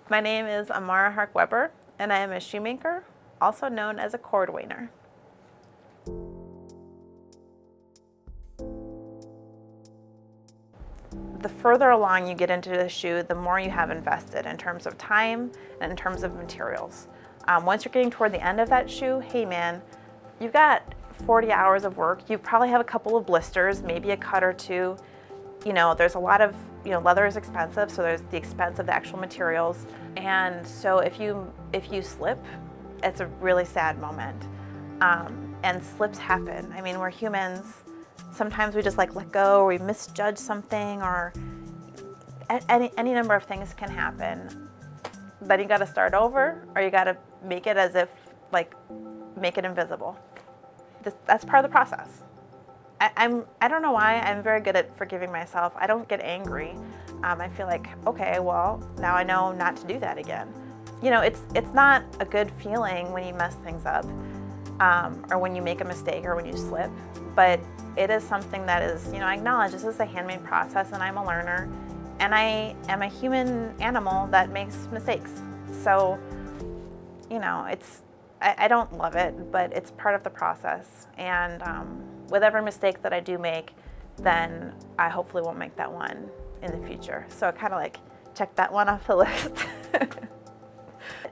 My name is Amara-Hark Weber, and I am a shoemaker, also known as a cordwainer. The further along you get into the shoe, the more you have invested in terms of time and in terms of materials. Once you're getting toward the end of that shoe, hey man, you've got 40 hours of work. You probably have a couple of blisters, maybe a cut or two. You know, there's a lot of, leather is expensive, so there's the expense of the actual materials. And so if you slip, it's a really sad moment. And slips happen. I mean, we're humans. Sometimes we just let go, or we misjudge something, or any number of things can happen. Then you gotta start over, or you gotta make it as if, make it invisible. That's part of the process. I don't know why, I'm very good at forgiving myself. I don't get angry. I feel like, okay, well, now I know not to do that again. It's not a good feeling when you mess things up, or when you make a mistake, or when you slip, but it is something that is, I acknowledge this is a handmade process, and I'm a learner, and I am a human animal that makes mistakes. So, I don't love it, but it's part of the process. And with every mistake that I do make, then I hopefully won't make that one in the future. So I kind of check that one off the list.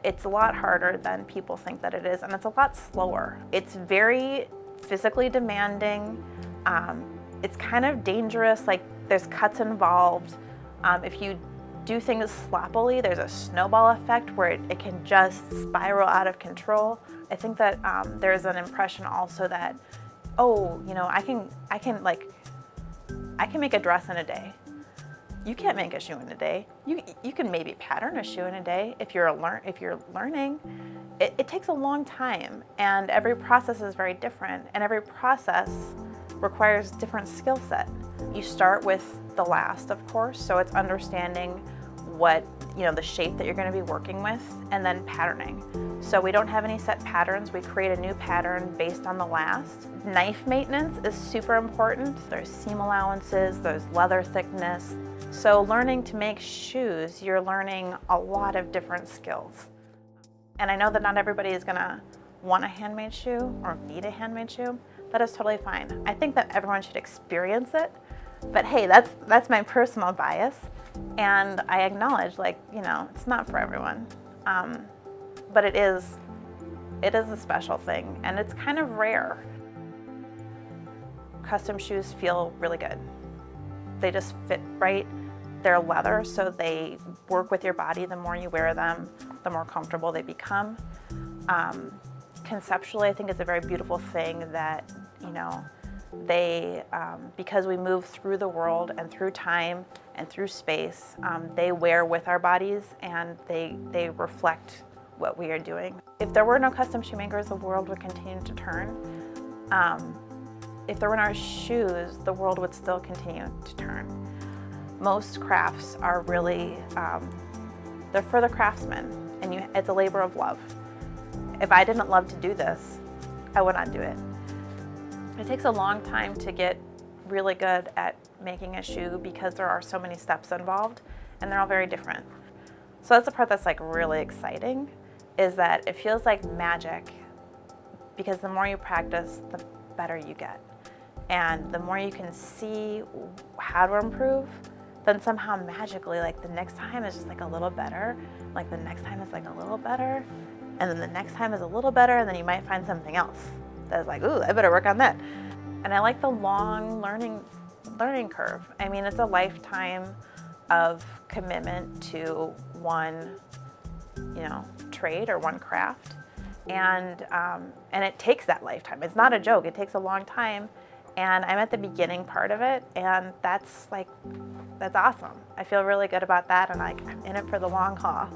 It's a lot harder than people think that it is, and it's a lot slower. It's very physically demanding. It's kind of dangerous, there's cuts involved. If you do things sloppily, there's a snowball effect where it can just spiral out of control. I think that there's an impression also that, I can make a dress in a day. You can't make a shoe in a day. You can maybe pattern a shoe in a day if you're learning. It takes a long time, and every process is very different, and every process requires different skill set. You start with the last, of course, so it's understanding what, the shape that you're going to be working with, and then patterning. So we don't have any set patterns. We create a new pattern based on the last. Knife maintenance is super important. There's seam allowances, there's leather thickness. So learning to make shoes, you're learning a lot of different skills. And I know that not everybody is going to want a handmade shoe or need a handmade shoe. That is totally fine. I think that everyone should experience it. But hey, that's my personal bias. And I acknowledge, it's not for everyone. But it is a special thing, and it's kind of rare. Custom shoes feel really good. They just fit right. They're leather, so they work with your body. The more you wear them, the more comfortable they become. Conceptually, I think it's a very beautiful thing that, they, because we move through the world and through time and through space, they wear with our bodies, and they reflect what we are doing. If there were no custom shoemakers, the world would continue to turn. If there were no shoes, the world would still continue to turn. Most crafts are really, they're for the craftsman, and it's a labor of love. If I didn't love to do this, I would not do it. It takes a long time to get really good at making a shoe because there are so many steps involved, and they're all very different. So that's the part that's really exciting, is that it feels like magic, because the more you practice, the better you get. And the more you can see how to improve, then somehow magically, the next time is just a little better, the next time is a little better, and then the next time is a little better, and then you might find something else that's ooh, I better work on that. And I like the long learning curve. I mean, it's a lifetime of commitment to one, trade or one craft, and it takes that lifetime. It's not a joke. It takes a long time, and I'm at the beginning part of it, and that's awesome. I feel really good about that, and I'm in it for the long haul.